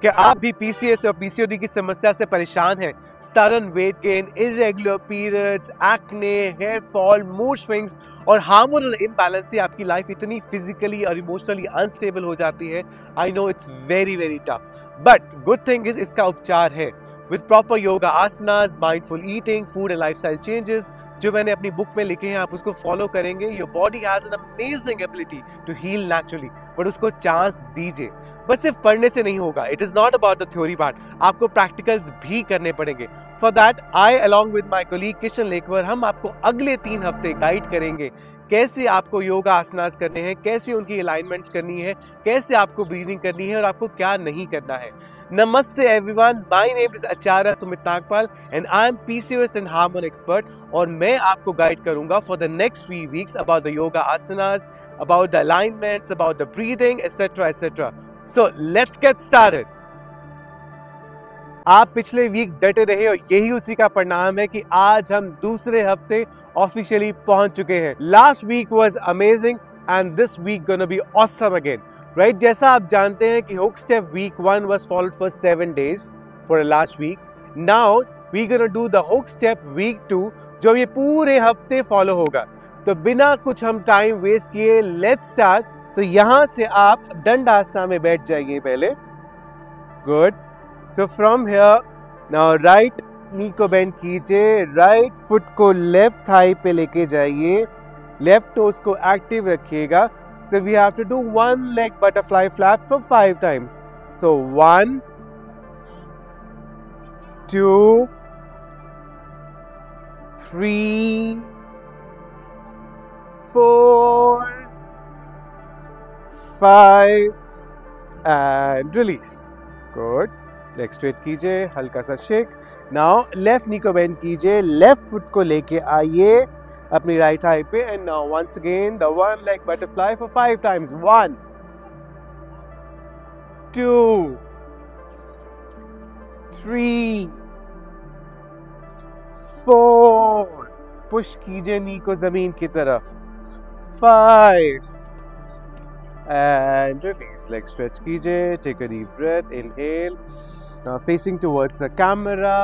कि आप भी पीसीएस और पीसीओडी की समस्या से परेशान हैं, sudden weight gain, irregular periods, acne, hair fall, mood swings और हार्मोनल इम्बैलेंस से आपकी लाइफ इतनी फिजिकली और इमोशनली अनस्टेबल हो जाती है। I know it's very very tough, but good thing is इसका उपचार है with proper yoga asanas, mindful eating, food and lifestyle changes जो मैंने अपनी बुक में लिखे हैं। आप उसको फॉलो करेंगे, your body has an amazing ability to heal naturally, but उसको चांस दीजिए। बस सिर्फ पढ़ने से नहीं होगा, it is not about the theory part, आपको प्रैक्टिकल्स भी करने पड़ेंगे। For that I along with my colleague Kishan Lekwar हम आपको अगले 3 हफ्ते गाइड करेंगे कैसे आपको योगा आसनास करने हैं, कैसे उनकी अलाइनमेंट्स करनी है, कैसे आपको ब्रीदिंग करनी है और आपको क्या नहीं करना है। नमस्ते everyone, my name is Acharya Sumit Nagpal and I am PCOS and hormone expert और मैं आपको गाइड करूंगा for the next 3 weeks about the yoga asanas, about the alignments, about the breathing etcetera etcetera. So let's get started. आप पिछले week डटे रहे और यही उसी का परिणाम है कि आज हम दूसरे हफ्ते ऑफिशियली पहुंच चुके हैं। Last week was amazing and this week gonna be awesome again, right? जैसा आप जानते हैं कि hook step week 1 was followed for 7 days for last week. Now we gonna do the hook step week 2 जो ये पूरे हफ्ते फॉलो होगा। तो बिना कुछ हम टाइम वेस्ट किए लेट्स स्टार्ट। सो यहां से आप दंडासना में बैठ जाइए पहले। Good. So from here, now right knee को बेंड कीजिए, right foot को left thigh पे लेके जाइए, left toes को active रखिएगा। So we have to do 1 leg butterfly flap for 5 times. So 1, 2, 3, 4, 5 and release. Good. Leg straight कीजिए, हल्का सा शेक। नाउ लेफ्ट नी को बेंड कीजिए, लेफ्ट फुट को लेके आइए अपनी राइट थाई पे and now once again the 1 leg butterfly for 5 times. 1, 2, 3, 4, push कीजिए नी को जमीन की तरफ, 5 and release. Leg stretch कीजिए, take a deep breath, inhale, facing towards the camera.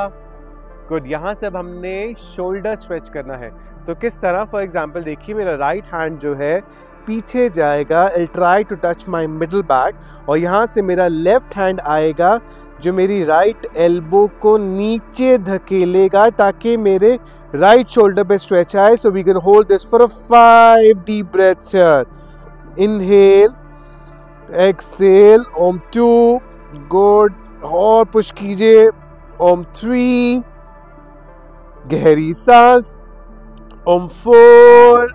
Good. यहाँ से अब हमने शोल्डर स्ट्रेच करना है। तो किस तरह, फॉर एग्जाम्पल देखिए मेरा राइट हैंड जो है पीछे जाएगा, I'll try to touch my middle back और यहाँ से मेरा लेफ्ट हैंड आएगा जो मेरी राइट एल्बो को नीचे धकेलेगा ताकि मेरे राइट शोल्डर पे स्ट्रेच आए। So we can hold this for 5 deep breaths here. Inhale, exhale, Om 2, good, और पुश कीजिए, Om 3, गहरी सांस, Om 4,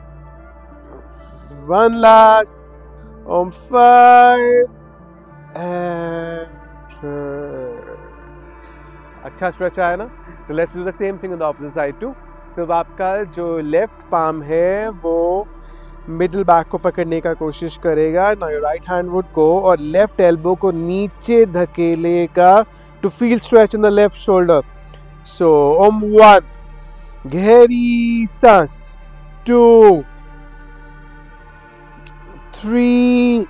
1 last, Om 5 and अच्छा स्ट्रेच आया ना? So let's do the same thing on the opposite side too. So आपका जो left palm है वो मिडिल बैक को पकड़ने का कोशिश करेगा। Now your right hand would go और लेफ्ट एल्बो को नीचे धकेलेगा to feel stretch in the left shoulder. So Om 1, गहरी सांस, 2, 3,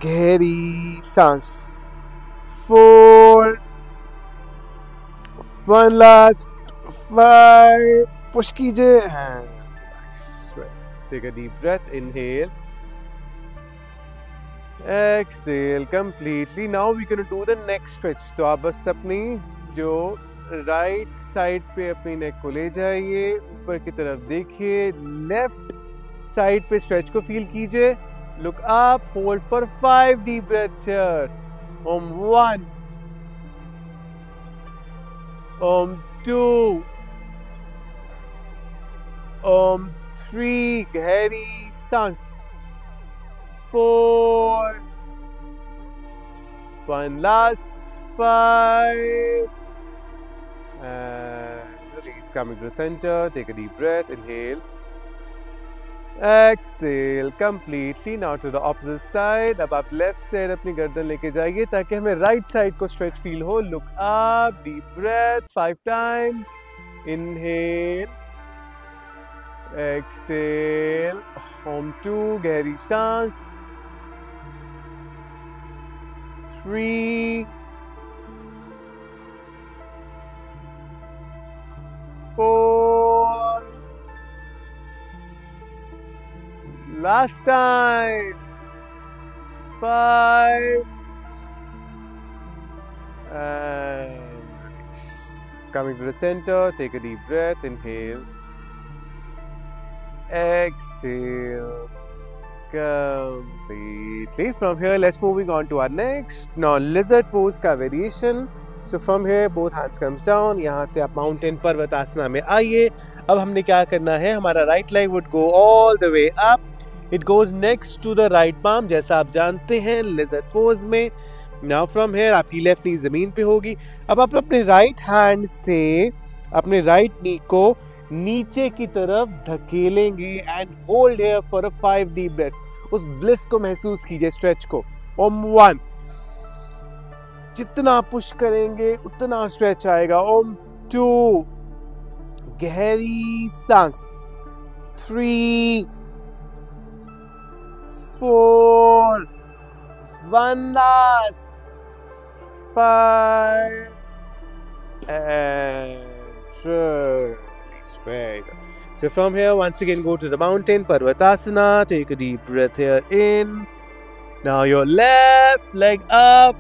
गहरी सांस, 4, 1 लास्ट, 5, पुश कीजिए, take a deep breath, inhale, exhale completely. Now we're going to do the neck stretch. तो आप बस अपनी जो राइट साइड पे अपनी नेक को ले जाइए, ऊपर की तरफ देखिए, लेफ्ट साइड पे स्ट्रेच को फील कीजिए, look up, hold for 5 deep breaths here. Om 1, Om 2, Om 3, गहरी सांस, 4, 1 last, 5 and release. Coming to the center, take a deep breath, inhale, exhale completely. Now to the opposite side. अब आप left side अपनी गर्दन लेके जाइए ताकि हमें राइट साइड को स्ट्रेच फील हो। Look up, deep breath 5 times, inhale, exhale, Om 2, गहरी सांस, 3, 4. Last time. 5. And coming to the center, take a deep breath, inhale, exhale, completely. From here, let's moving on to our next. Now, lizard pose का variation. So from here, both hands comes down. यहाँ से आप mountain पर्वतासना में आइए. अब हमने क्या करना है? हमारा right leg would go all the way up. It goes next to the right palm, जैसा आप जानते हैं lizard pose में. Now from here, आपकी left knee जमीन पे होगी. अब आप अपने right hand से अपने right knee को नीचे की तरफ धकेलेंगे and hold here for a 5 deep breaths. उस bliss को महसूस कीजिए, stretch को. Om 1. जितना पुश करेंगे उतना स्ट्रेच आएगा. Om 2. गहरी सांस. 3, 4. One last. 5. And release. Very good. So from here, once again, go to the mountain, Parvatasana. Take a deep breath here in. Now your left leg up.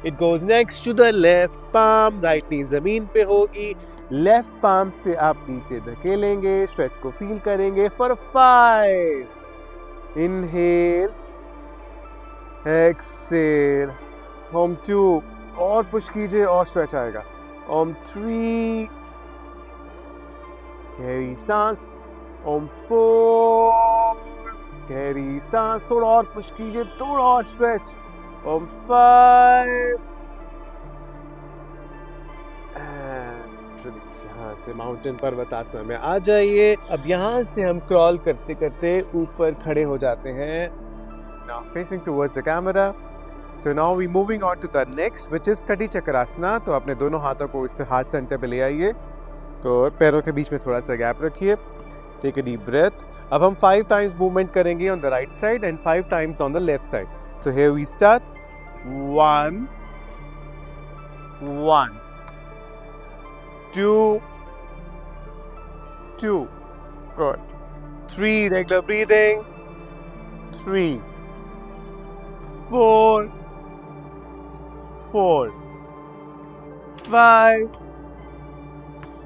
It goes next to the left palm. Right knee जमीन पे होगी. Left palm से आप नीचे धकेलेंगे. Stretch को feel करेंगे for 5. Inhale. Exhale. Om 2. और push कीजिए और stretch आएगा. Om 3. गहरी सांस. Om 4. गहरी सांस. थोड़ा और push कीजिए, थोड़ा और stretch. Om 5. And release. यहाँ से माउंटेन पर्वतासना में आ जाइए. अब यहाँ से हम क्रॉल करते करते ऊपर खड़े हो जाते हैं. Now facing towards the camera. So now we moving on to the next, which is कटी चक्रासना. तो अपने दोनों हाथों को इससे हाथ सेंटर पे ले आइए. तो पैरों के बीच में थोड़ा सा गैप रखिए. Take a deep breath. अब हम 5 times movement करेंगे on the right side and 5 times on the left side. So here we start. 1, 1, 2, 2. Good. 3, regular breathing. 3, 4, 4, 5,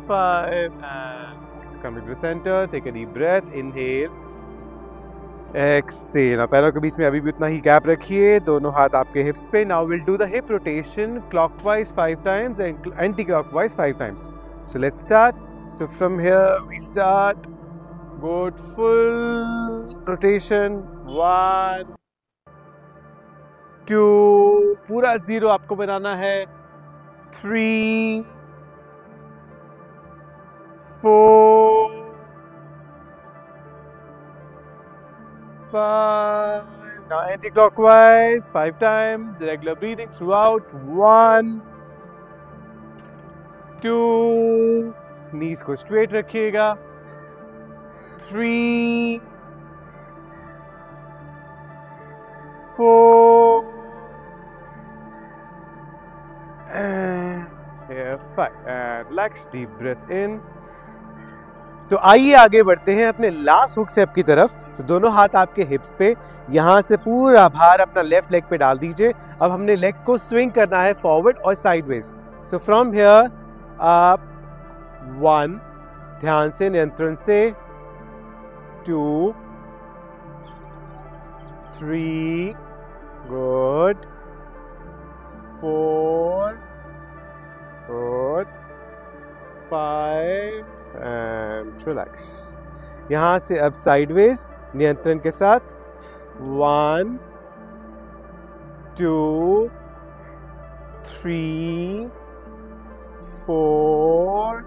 5. And come to the center. Take a deep breath. Inhale. Exhale. पैरों के बीच में अभी भी उतना ही गैप रखिए. दोनों हाथ आपके हिप्स पे. Now we'll do the hip rotation clockwise 5 times and anti-clockwise 5 times. So let's start. So from here we start. Good full rotation. 1, 2. पूरा 0 आपको बनाना है. 3, 4, 5. Now anti-clockwise 5 times. Regular breathing throughout. 1, 2. Knees को straight रखिएगा. 3, 4. And here 5. And relax. Deep breath in. तो आइए आगे बढ़ते हैं अपने लास्ट हुक स्टेप की तरफ. तो दोनों हाथ आपके हिप्स पे. यहाँ से पूरा भार अपना लेफ्ट लेग पे डाल दीजिए. अब हमने लेग्स को स्विंग करना है फॉरवर्ड और साइडवेज. सो फ्रॉम हियर आप 1, ध्यान से, नियंत्रण से. 2, 3, गुड. 4, गुड. 5 and relax. यहाँ से अब साइडवेज नियंत्रण के साथ. 1, 2, 3, 4,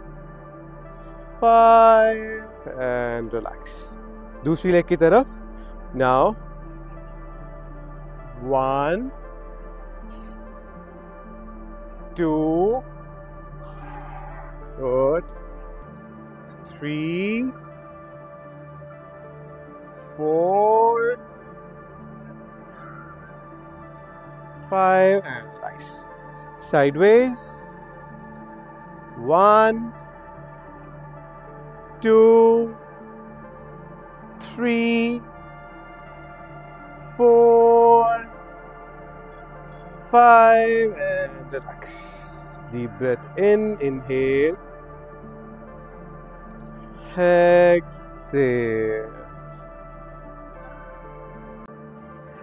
5 and relax. दूसरी लेग की तरफ. Now 1, 2, good. 3, 4, 5 and relax. Sideways. 1, 2, 3, 4, 5 and relax. Deep breath in, inhale. Exhale.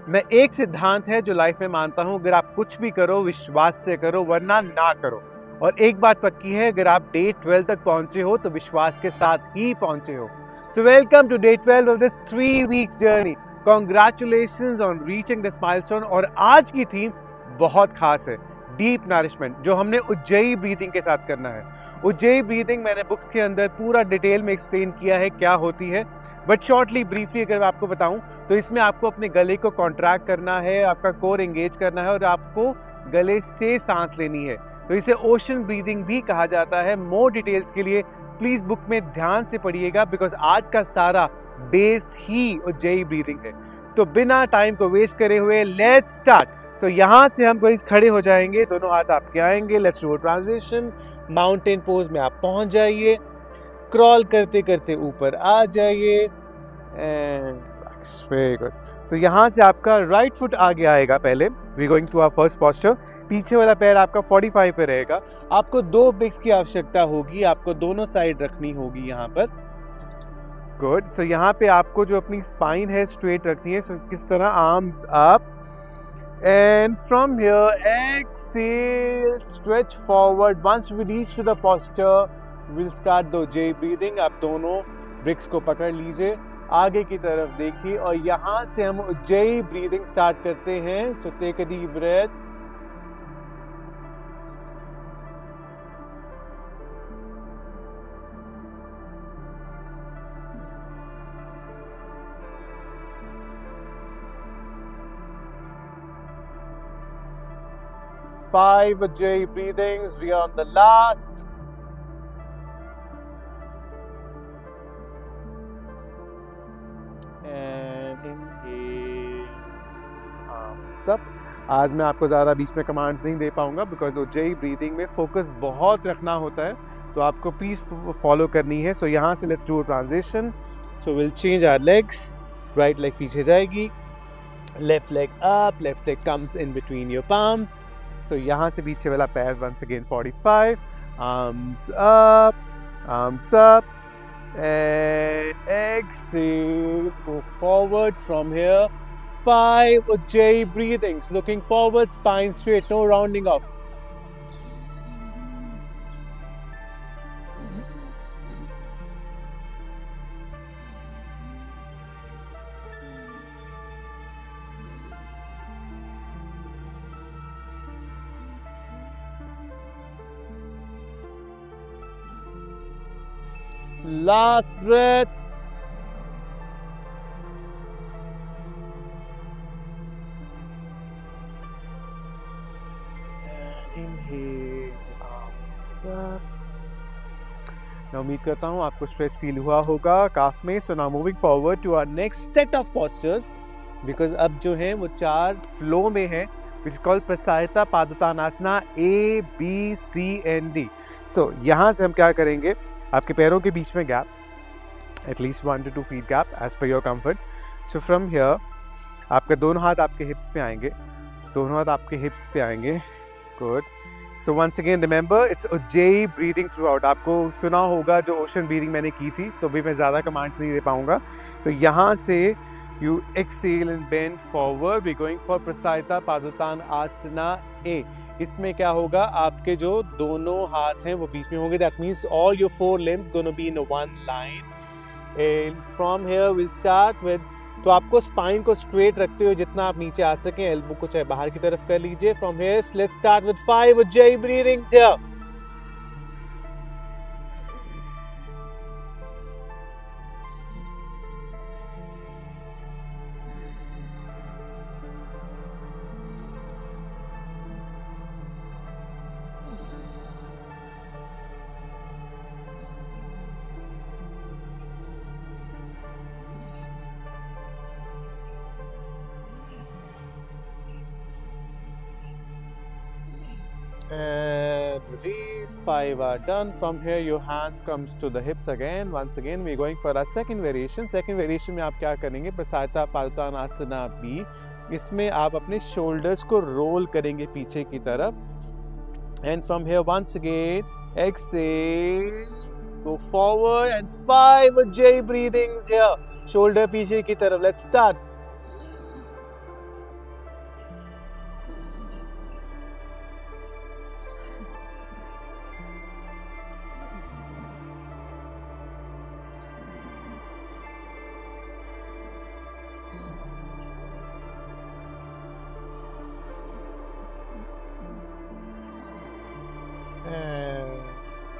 मैं एक सिद्धांत है जो लाइफ में मानता हूं, अगर आप कुछ भी करो विश्वास से करो, वरना ना करो। और एक बात पक्की है, अगर आप डे 12 तक पहुंचे हो तो विश्वास के साथ ही पहुंचे हो। So welcome to day 12 of this 3 weeks journey. Congratulations on reaching this milestone. और आज की थीम बहुत खास है, डीप नरिशमेंट, जो हमने उज्जयी ब्रीदिंग के साथ करना है। उज्जयी ब्रीदिंग मैंने बुक के अंदर पूरा डिटेल में एक्सप्लेन किया है क्या होती है, बट शॉर्टली ब्रीफली अगर मैं आपको बताऊं तो इसमें आपको अपने गले को कॉन्ट्रैक्ट करना है, आपका कोर एंगेज करना है और आपको गले से सांस लेनी है। तो इसे ओशन ब्रीदिंग भी कहा जाता है। मोर डिटेल्स के लिए प्लीज बुक में ध्यान से पढ़िएगा, बिकॉज आज का सारा बेस ही उज्जयी ब्रीदिंग है। तो बिना टाइम को वेस्ट करे हुए लेट्स स्टार्ट। सो यहाँ से हम खड़े हो जाएंगे, दोनों हाथ आपके आएंगे। Let's do transition. Mountain pose में आप पहुंच जाइए। क्रॉल करते करते ऊपर आ जाइए एंड वेरी गुड। सो यहाँ से आपका राइट फुट आगे आएगा। पहले we going to our first posture. पीछे वाला पैर आपका 45 पे रहेगा। आपको 2 ब्रेक्स की आवश्यकता होगी, आपको दोनों साइड रखनी होगी यहाँ पर। गुड। सो यहाँ पे आपको जो अपनी स्पाइन है स्ट्रेट रखनी है। सो किस तरह, arms up and from here exhale, stretch forward. Once we reach to the posture we'll start the Ujjayi breathing. आप दोनों ब्रिक्स को पकड़ लीजिए, आगे की तरफ देखिए और यहाँ से हम उज्जयी ब्रीदिंग स्टार्ट करते हैं। So take a deep breath. Five Ujjayi breathings. We are on the last. And inhale. सब आज मैं आपको ज़्यादा बीच में कमांड्स नहीं दे पाऊंगा, बिकॉज उज्जयी ब्रीदिंग में फोकस बहुत रखना होता है, तो आपको प्लीज फॉलो करनी है। सो यहाँ से let's do transition. So will change our legs. Right leg पीछे जाएगी, left leg up, left leg comes in between your palms. So यहाँ से पीछे वाला पैर once again 45, arms up and exhale, go forward from here. 5 Ujjayi breathings, looking forward, spine straight, no rounding off. Last breath. And inhale, arms up. मैं उम्मीद करता हूँ आपको स्ट्रेच फील हुआ होगा काफ में। So now moving forward to our next set of postures, because अब जो है वो 4 फ्लो में है, which is called Prasarita Padottanasana A, B, C and D. So यहाँ से हम क्या करेंगे, आपके पैरों के बीच में gap, at least 1 to 2 feet gap as per your comfort. So from here आपके दोनों हाथ आपके हिप्स पे आएंगे, दोनों हाथ आपके हिप्स पे आएंगे। Good. So once again remember it's Ujjayi breathing throughout. आपको सुना होगा जो ओशन ब्रीदिंग मैंने की थी, तो भी मैं ज़्यादा कमांड्स नहीं दे पाऊंगा। तो यहाँ से you exhale and bend forward. We going for Prasarita Padottanasana A। इसमें क्या होगा, आपके जो दोनों हाथ हैं वो बीच में होंगे। That means all your 4 limbs gonna be in one line. And from here will start with, तो आपको स्पाइन को स्ट्रेट रखते हुए जितना आप नीचे आ सकें, एल्बो को चाहे बाहर की तरफ कर लीजिए। From here let's start with 5 Ujjayi breathings here. And release. 5 are done. From here your hands comes to the hips again. Once again we're going for our second variation. Second variation में आप क्या करेंगे, प्रसारिता पादुतानासना B. इसमें आप अपने shoulders को roll करेंगे पीछे की तरफ. And from here once again exhale, go forward and 5 J breathings here. Shoulder पीछे की तरफ. Let's start. And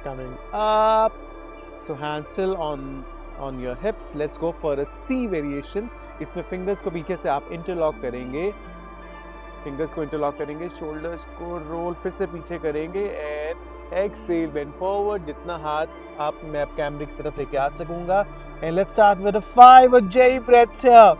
coming up, so hands still on your hips. Let's go for a C variation. इसमें fingers को पीछे से आप interlock करेंगे, fingers को interlock करेंगे, shoulders को roll फिर से पीछे करेंगे and exhale, bend forward. जितना हाथ आप मैं आप कैमरे की तरफ लेके आ सकूंगा. And let's start with a 5 J breaths here.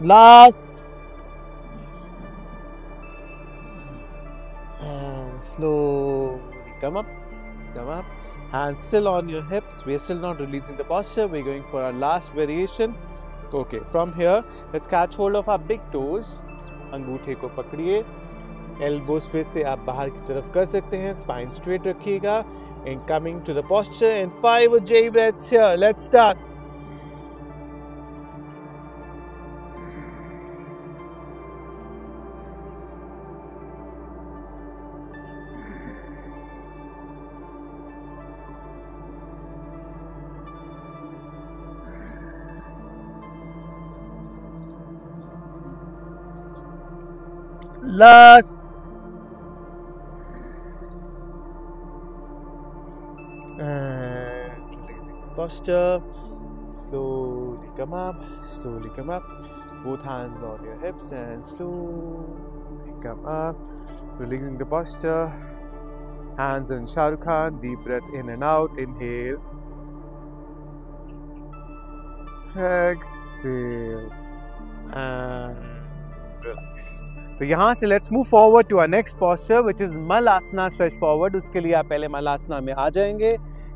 Last. And slowly come up, come up. Hands still on your hips. We're still not releasing the posture. We're going for our last variation. Okay, from here, let's catch hold of our big toes. अंगूठे को पकड़िए. Elbows फिर से आप बाहर की तरफ कर सकते हैं. Spine straight रखिएगा. And coming to the posture and 5 J breaths here. Let's start. Last. And releasing the posture. Slowly come up, slowly come up. Both hands on your hips and slowly come up. Releasing the posture. Hands in Shah Rukh Khan. Deep breath in and out. Inhale. Exhale. And relax. तो यहाँ से let's move forward to our next posture which is Malasana. Stretch forward. उसके लिए आप पहले मलासना में आ जाएंगे,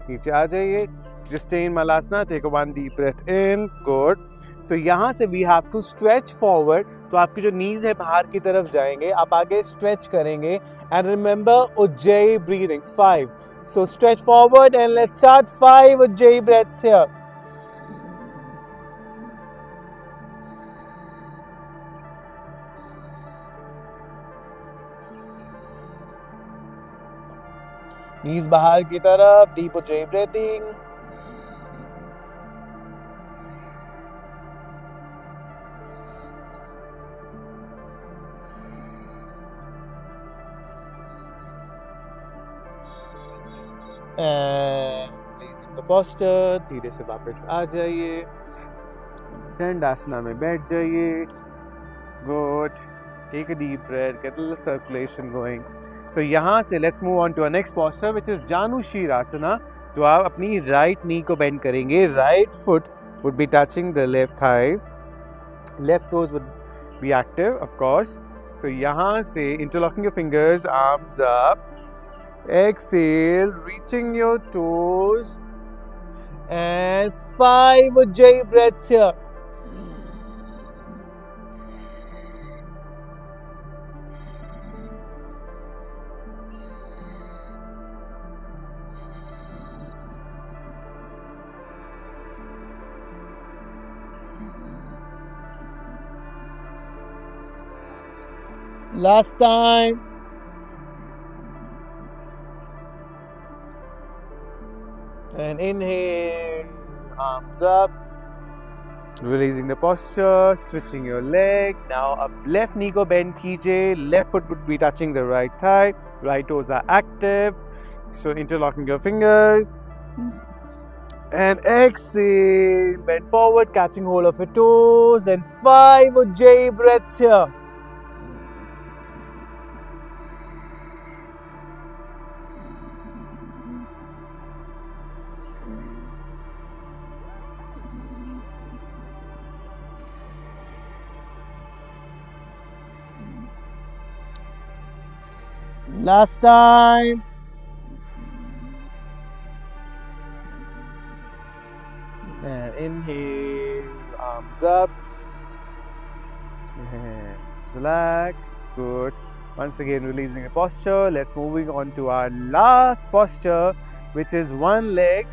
नीचे आ जाइए. Just stay in Malasana. Take a one deep breath in. Good. So यहाँ से we have to stretch forward. तो आपकी जो नीज है बाहर की तरफ जाएंगे, आप आगे स्ट्रेच करेंगे. And remember Ujjayi breathing. 5. So stretch forward and let's start 5 Ujjayi breaths here. Knees बाहर की तरफ. Deep Ujjayi breathing. And releasing the posture. धीरे से वापस आ जाइए. दंडासना में बैठ जाइए. Good. Take a deep breath. Get a little circulation going. तो यहाँ से let's move on to our next posture which is Janu Sirsasana. तो आप अपनी राइट नी को बेंड करेंगे. Right foot would be touching the left thighs. Left toes would be active of course. So यहाँ से interlocking your fingers, arms up. Exhale, reaching your toes and 5 Ujjayi breaths here. Last time. And inhale, arms up. Releasing the posture, switching your leg. Now up left knee ko bend kijiye. Left foot would be touching the right thigh. Right toes are active. So interlocking your fingers. And exhale, bend forward, catching hold of your toes, and 5 Ujjayi breaths here. Last time. And inhale, arms up. And relax. Good. Once again, releasing the posture. Let's moving on to our last posture, which is one leg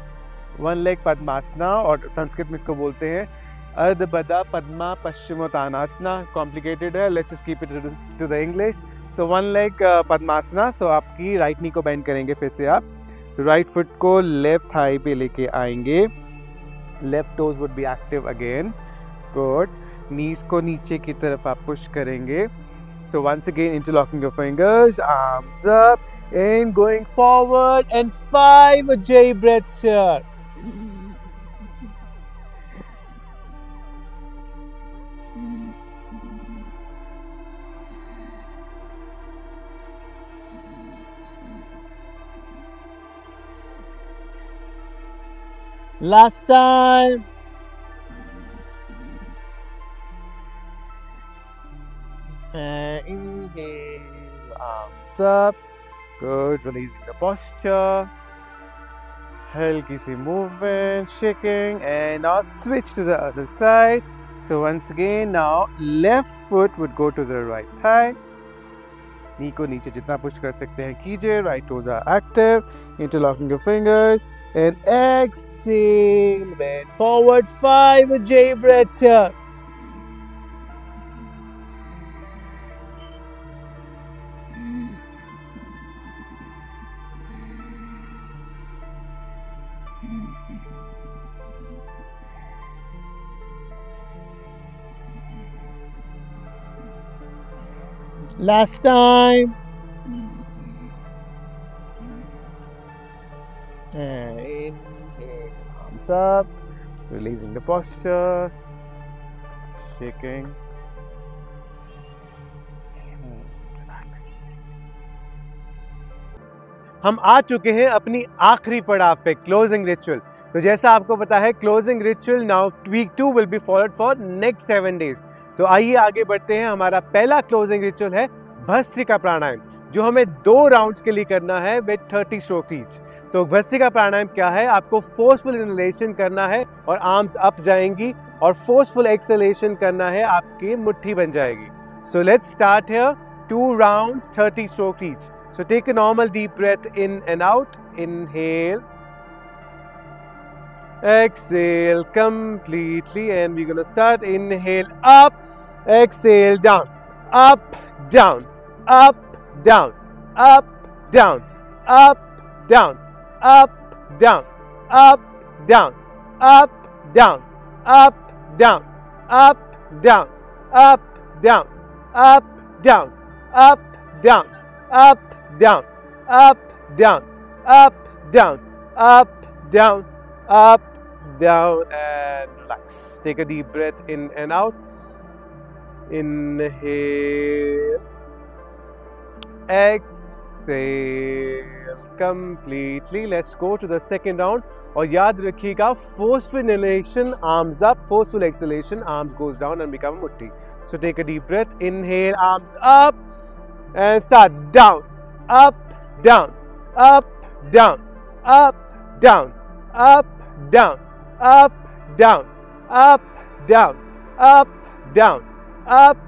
Padmasana, और संस्कृत में इसको बोलते हैं अर्धबदा पद्मा पश्चिमोत्तानासना. Complicated है. Let's just keep it to the English. So one leg Padmasana. So आपकी right knee को bend करेंगे. फिर से आप राइट फुट को लेफ्ट थाई पे लेके आएंगे. Left toes would be active again. Good. Knees को नीचे की तरफ आप पुश करेंगे. So once again, interlocking your fingers, arms up, and going forward, and 5 Ujjayi breaths here. Last time. And inhale, arms up. Good. Releasing the posture. Halki si movement, shaking, and now switch to the other side. So once again, now left foot would go to the right thigh. Knee को नीचे जितना push कर सकते हैं कीजिए. Right toes are active. Interlocking your fingers. And exhale, bend forward, 5 Ujjayi breaths here. Last time. And inhale, arms up, releasing the posture, shaking, and relax. हम आ चुके हैं अपनी आखिरी पड़ाव पे, क्लोजिंग रिचुअल. तो जैसा आपको पता है, closing ritual now week 2 will be followed for next 7 days. तो आइए आगे बढ़ते हैं. हमारा पहला क्लोजिंग रिचुअल है भस्त्रिका प्राणायाम, जो हमें 2 राउंड्स के लिए करना है विद 30 स्ट्रोक ईच. तो भस्त्रिका प्राणायाम क्या है? आपको फोर्सफुल इनहेलेशन करना है और आर्म्स अप जाएंगी, और फोर्सफुल एक्सहेलेशन करना है, आपकी मुट्ठी बन जाएगी. So let's start here. 2 rounds, 30 stroke each. So take a normal deep breath in and out. Inhale. Exhale completely, and we're gonna start. Inhale up, exhale down, up, down, up, down, up, down, up, down, up, down, up, down, up, down, up, down, up, down, up, down, up, down, up, down, up, down, up, down, up, down, up, down, up, down, and relax. Take a deep breath in and out. Inhale, exhale completely. Let's go to the second round. और याद रखिएगा, forceful inhalation, arms up, forceful exhalation, arms goes down and become mutti. So take a deep breath. Inhale, arms up, and start down, up, down, up, down, up, down, up, down, up, down, up, down, up, down, up,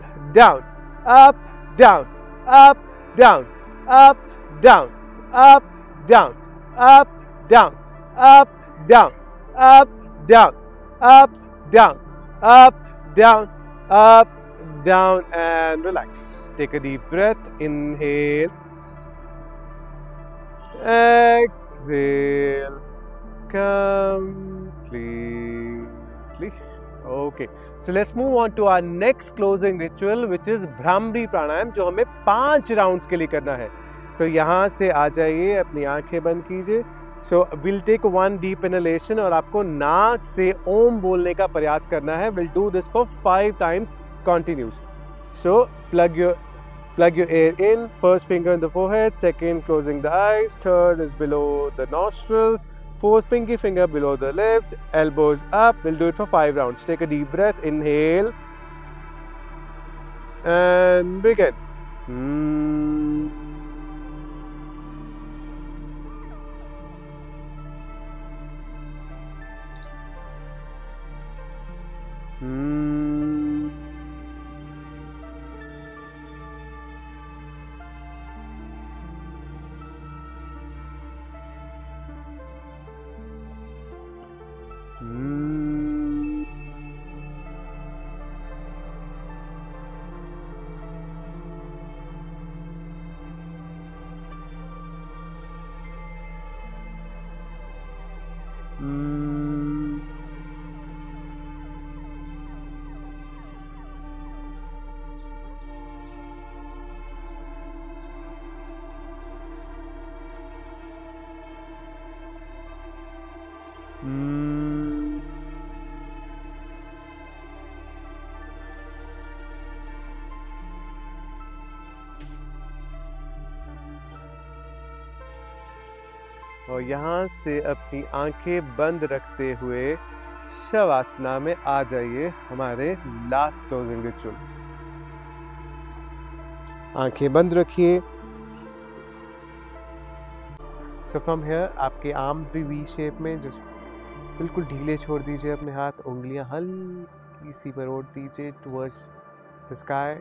down, up, down, up, down, up, down, up, down, up, down, up, down, up, down, up, down, up, down, up, down, and relax. Take a deep breath. Inhale, exhale completely. Okay, so let's move on to our next closing ritual, which is bhramari प्राणायाम, जो हमें 5 rounds के लिए करना है. So यहाँ से आ जाइए, अपनी आंखें बंद कीजिए. So will take one deep inhalation और आपको नाक से ओम बोलने का प्रयास करना है. Will do this for 5 times continuous. So plug your air in. First finger in the forehead, second closing the eyes, third is below the nostrils, fourth pinky finger below the lips, elbows up. We'll do it for 5 rounds. Take a deep breath. Inhale and begin. और यहाँ से अपनी आंखें बंद रखते हुए शवासना में आ जाइए, हमारे लास्ट क्लोजिंग रिचुअल. आंखें बंद रखिए. सो फ्रॉम हियर आपके आर्म्स भी वी शेप में, जस्ट बिल्कुल ढीले छोड़ दीजिए अपने हाथ. उंगलियां हल्की सी मरोड़ दीजिए टुवर्ड्स द स्काई.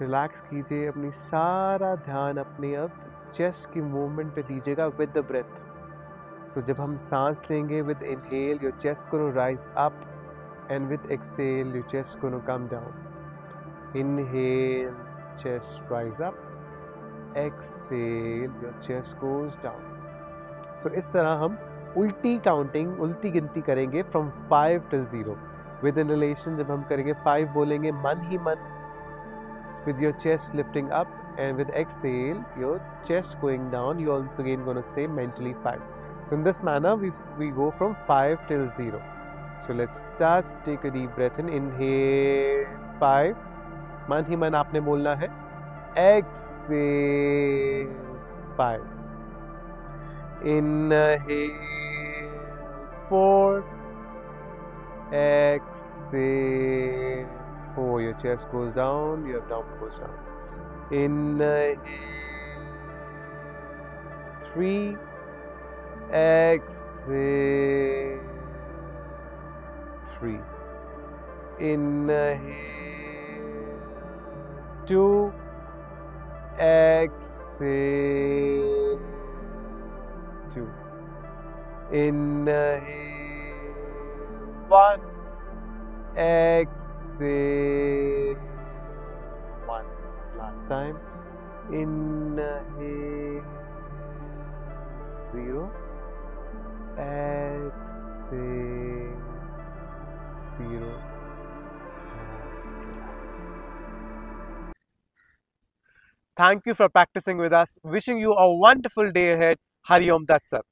रिलैक्स कीजिए. अपनी सारा ध्यान अपने अब चेस्ट की मूवमेंट पे दीजिएगा विद द ब्रेथ. सो जब हम सांस लेंगे, with inhale your chest gonna rise up and with exhale your chest gonna come down. Inhale, chest rise up, exhale your chest goes down. So इस तरह हम उल्टी काउंटिंग, उल्टी गिनती करेंगे from 5 till 0. With inhalation जब हम करेंगे 5 बोलेंगे मन ही मन, with your chest lifting up, and with exhale your chest going down, you also again going to say mentally 5. So in this manner we go from 5 till 0. So let's start. Take a deep breath in. Inhale 5. मन ही मन आपने बोलना है. Exhale 5. Inhale 4. Exhale 4. Your chest goes down, your abdomen goes down. Inhale 3. Exhale 3. Inhale 2. Exhale 2. Inhale 1. Exhale 1. Last time. Inhale 0. Exhale 0. Thank you for practicing with us. Wishing you a wonderful day ahead. Hari Om Tat Sat.